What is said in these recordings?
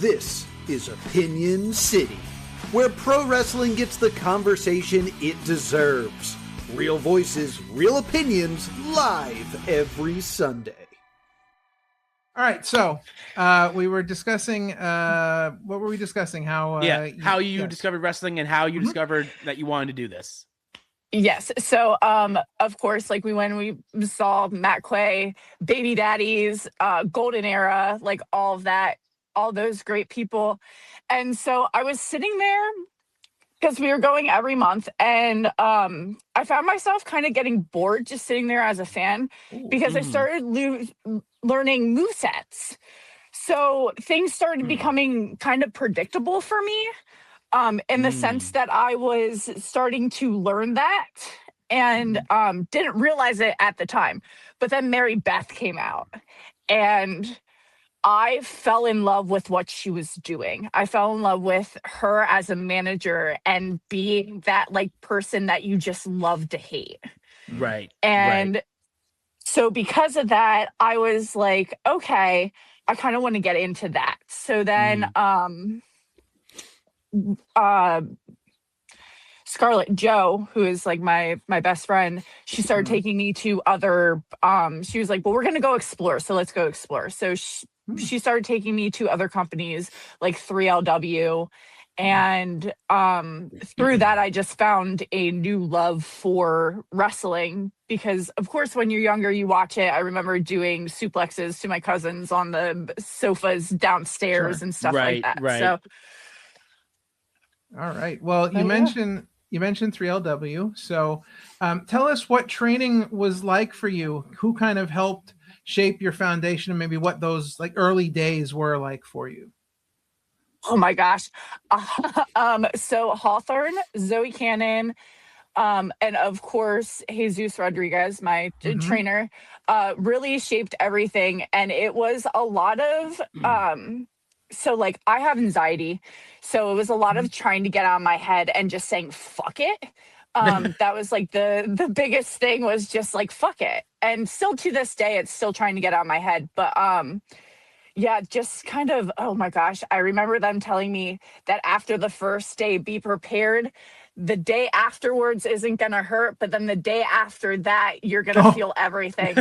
This is Opinion City, where pro wrestling gets the conversation it deserves. Real voices, real opinions, live every Sunday. All right, so we were discussing, what were we discussing? How you discovered wrestling and how you discovered that you wanted to do this. Yes. So, of course, like when we saw Matt Quay, Baby Daddies, Golden Era, like all of that, all those great people. And so I was sitting there because we were going every month, and I found myself kind of getting bored just sitting there as a fan because I started learning movesets. So things started becoming kind of predictable for me. In the sense that I was starting to learn that and didn't realize it at the time. But then Mary Beth came out and I fell in love with what she was doing. I fell in love with her as a manager and being that like person that you just love to hate. Right. And so because of that, I was like, okay, I kind of want to get into that. So then Scarlett Joe, who is like my best friend, she started taking me to other she was like, well, we're gonna go explore, so let's go explore. So she started taking me to other companies like 3LW, and through that I just found a new love for wrestling because of course when you're younger you watch it. I remember doing suplexes to my cousins on the sofas downstairs and stuff like that. So all right. Well, you mentioned 3LW. So tell us what training was like for you. Who kind of helped shape your foundation and maybe what those like early days were like for you? Oh my gosh. So Hawthorne, Zoe Cannon, and of course, Jesus Rodriguez, my trainer, really shaped everything. And it was a lot of, so like I have anxiety. So it was a lot of trying to get out of my head and just saying, fuck it. That was like the biggest thing was just like, fuck it. And still to this day, it's still trying to get out of my head. But yeah, just kind of, oh my gosh. I remember them telling me that after the first day, be prepared. The day afterwards isn't going to hurt, but then the day after that, you're going to feel everything.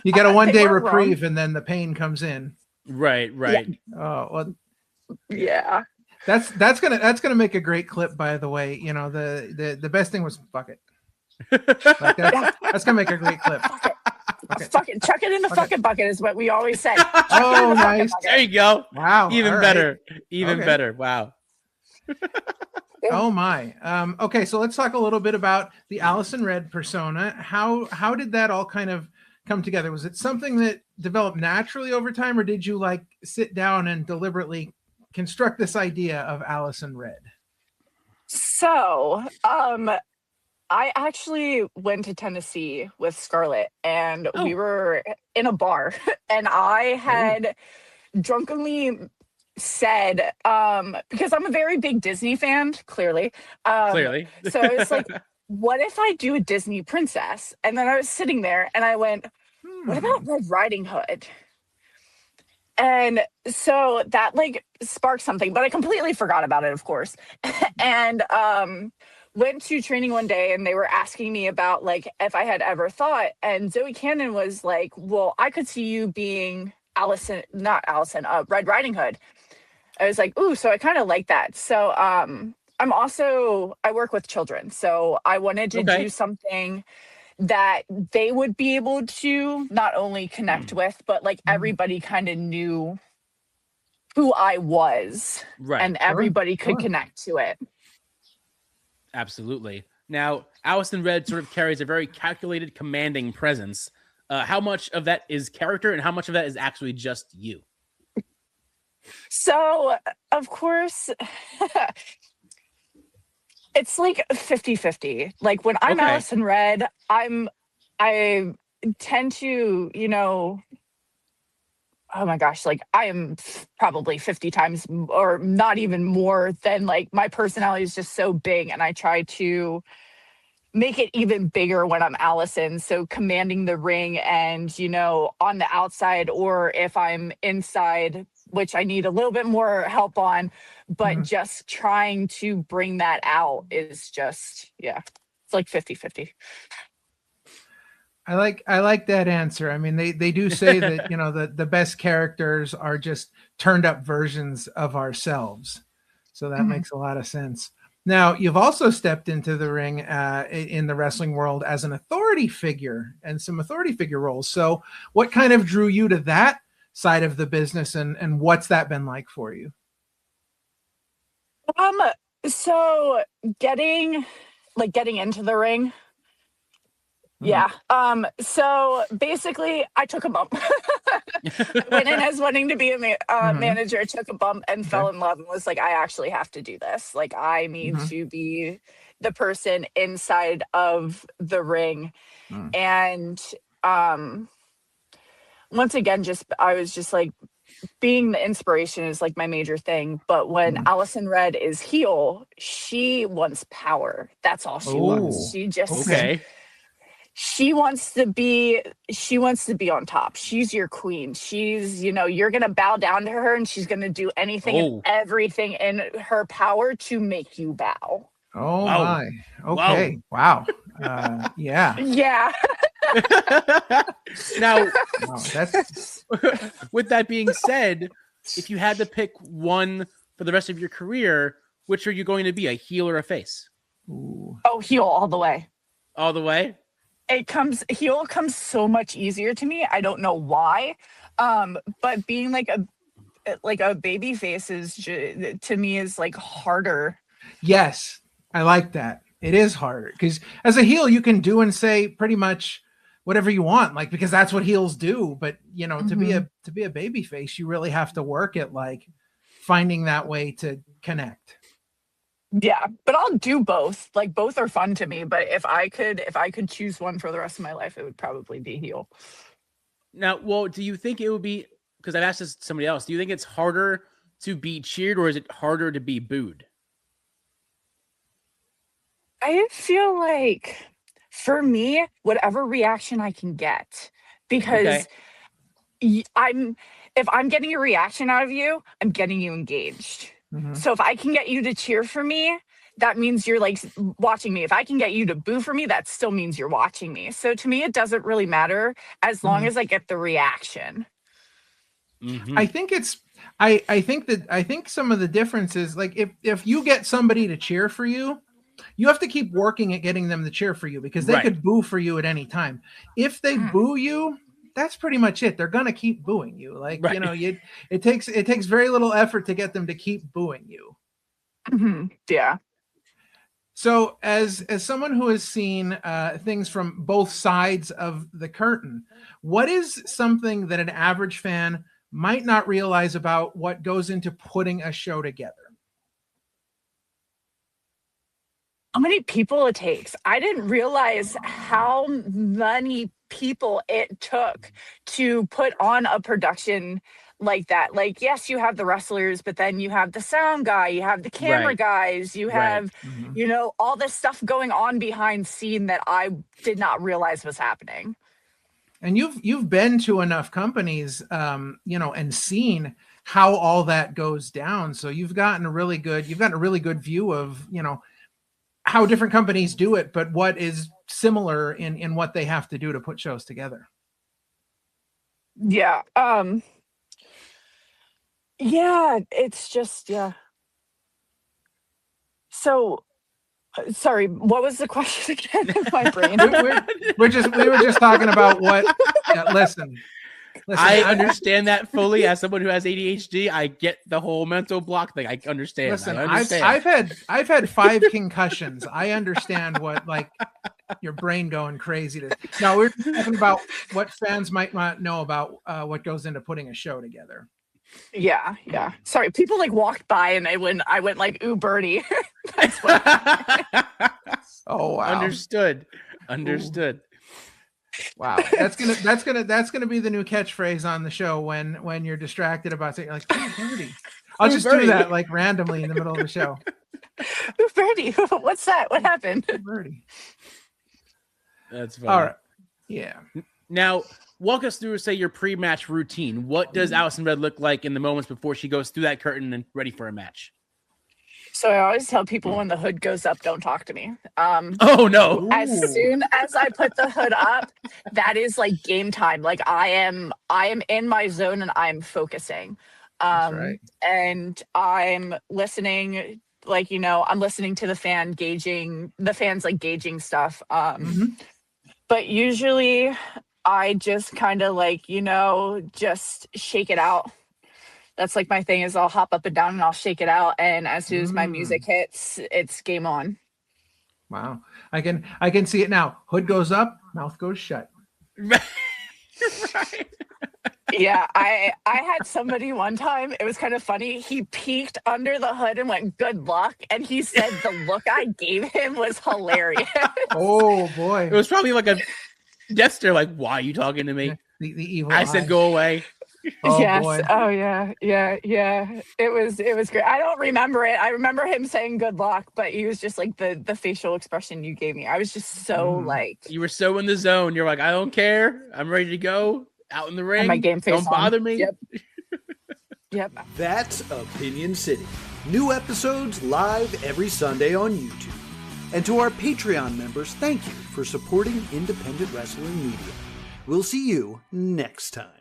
You get a 1 day reprieve and then the pain comes in. Right. Yeah. Oh, well, yeah. That's gonna make a great clip, by the way. You know, the best thing was fuck it. Like that's gonna make a great clip. Fuck it. Chuck it in the fucking bucket is what we always say. Oh, nice. There you go. Wow. Even better. Better. Wow. Oh my. Okay, so let's talk a little bit about the Allison Red persona. How did that all kind of come together? Was it something that developed naturally over time, or did you like sit down and deliberately construct this idea of Allison Red? So, I actually went to Tennessee with Scarlett, and we were in a bar, and I had drunkenly said, because I'm a very big Disney fan, clearly. So I was like, what if I do a Disney princess? And then I was sitting there and I went, what about Red Riding Hood? And so that like sparked something, but I completely forgot about it, of course. And went to training one day and they were asking me about like if I had ever thought, and Zoe Cannon was like, well, I could see you being Red Riding Hood. I was like, ooh, so I kind of like that. So I work with children. So I wanted to do something that they would be able to not only connect with, but like everybody kind of knew who I was, and everybody could connect to it. Absolutely. Now, Allison Red sort of carries a very calculated, commanding presence. How much of that is character and how much of that is actually just you? So, of course, it's like 50-50. Like when I'm Allison Red, I tend to, oh my gosh, like I am probably 50 times or not even more than like my personality is just so big, and I try to make it even bigger when I'm Allison. So commanding the ring and, you know, on the outside, or if I'm inside, which I need a little bit more help on, but just trying to bring that out is just, yeah, it's like 50-50. I like that answer. I mean, they do say that, you know, the best characters are just turned up versions of ourselves. So that makes a lot of sense. Now, you've also stepped into the ring in the wrestling world as an authority figure and some authority figure roles. So what kind of drew you to that side of the business, and what's that been like for you? So getting into the ring. Yeah. So basically I took a bump. I went in as wanting to be a manager, took a bump and fell in love and was like, I actually have to do this. Like, I need to be the person inside of the ring. And once again, I was just like, being the inspiration is like my major thing. But when Allison Red is heel, she wants power. That's all she wants. She just she wants to be on top. She's your queen. She's, you know, you're going to bow down to her and she's going to do anything and everything in her power to make you bow. Oh my. Okay. Wow. Yeah. Yeah. Now, that's with that being said, if you had to pick one for the rest of your career, which are you going to be, a heel or a face? Oh, heel all the way. All the way? Heel comes so much easier to me. I don't know why. But being like a baby face is to me is like harder. Yes. I like that. It is harder because as a heel, you can do and say pretty much whatever you want, like, because that's what heels do. But you know, to be a baby face, you really have to work at like finding that way to connect. Yeah, but I'll do both. Like, both are fun to me. But if I could choose one for the rest of my life, it would probably be heel. Now, well, do you think it would be, because I've asked this to somebody else, do you think it's harder to be cheered or is it harder to be booed? I feel like for me, whatever reaction I can get, because if I'm getting a reaction out of you, I'm getting you engaged. So if I can get you to cheer for me, that means you're like watching me. If I can get you to boo for me, that still means you're watching me. So to me, it doesn't really matter as long as I get the reaction. I think I think some of the difference is like if you get somebody to cheer for you, you have to keep working at getting them to cheer for you because they could boo for you at any time. If they boo you, that's pretty much it. They're gonna keep booing you. Like you know, it takes very little effort to get them to keep booing you. Yeah. So as someone who has seen things from both sides of the curtain, what is something that an average fan might not realize about what goes into putting a show together? How many people it takes. I didn't realize how many people it took to put on a production like that. Like, yes, you have the wrestlers, but then you have the sound guy, you have the camera guys, you have, you know, all this stuff going on behind scene that I did not realize was happening. And you've been to enough companies, you know, and seen how all that goes down. So you've gotten a really good view of, you know, how different companies do it, but what is similar in what they have to do to put shows together. Yeah. Yeah, it's just, yeah. So, sorry, what was the question again in my brain? we were just talking about what, listen, I understand that fully. As someone who has ADHD, I get the whole mental block thing. I understand. Listen, I've had 5 concussions. I understand what like your brain going crazy. Now we're talking about what fans might not know about what goes into putting a show together. Yeah. Sorry, people like walked by and I went like, ooh, birdie. That's what. Oh wow. Understood. Ooh. Wow, that's gonna be the new catchphrase on the show when you're distracted about something. You're like, oh, birdie. I'll just do that like randomly in the middle of the show. Birdie, what's that? What happened? Birdie. That's funny. All right. Yeah. Now, walk us through, say, your pre-match routine. What does Allison Red look like in the moments before she goes through that curtain and ready for a match? So I always tell people when the hood goes up, don't talk to me. Oh no! As soon as I put the hood up, that is like game time. Like I am in my zone and I'm focusing. That's right. And I'm listening, like, you know, I'm listening to the fans like gauging stuff. But usually I just kind of like, you know, just shake it out. That's like my thing is I'll hop up and down and I'll shake it out. And as soon as my music hits, it's game on. Wow. I can see it now. Hood goes up, mouth goes shut. Right. Yeah, I had somebody one time, it was kind of funny. He peeked under the hood and went, "Good luck." And he said the look I gave him was hilarious. Oh boy. It was probably like a gesture, like, "Why are you talking to me?" The evil I said, "Go away." Oh, yes. boy. Oh yeah. It was great. I don't remember it. I remember him saying good luck, but he was just like the facial expression you gave me. I was just so like, You were so in the zone. You're like, "I don't care. I'm ready to go out in the ring. my game face Don't bother me." Yep. Yep. That's Opinion City. New episodes live every Sunday on YouTube. And to our Patreon members, thank you for supporting independent wrestling media. We'll see you next time.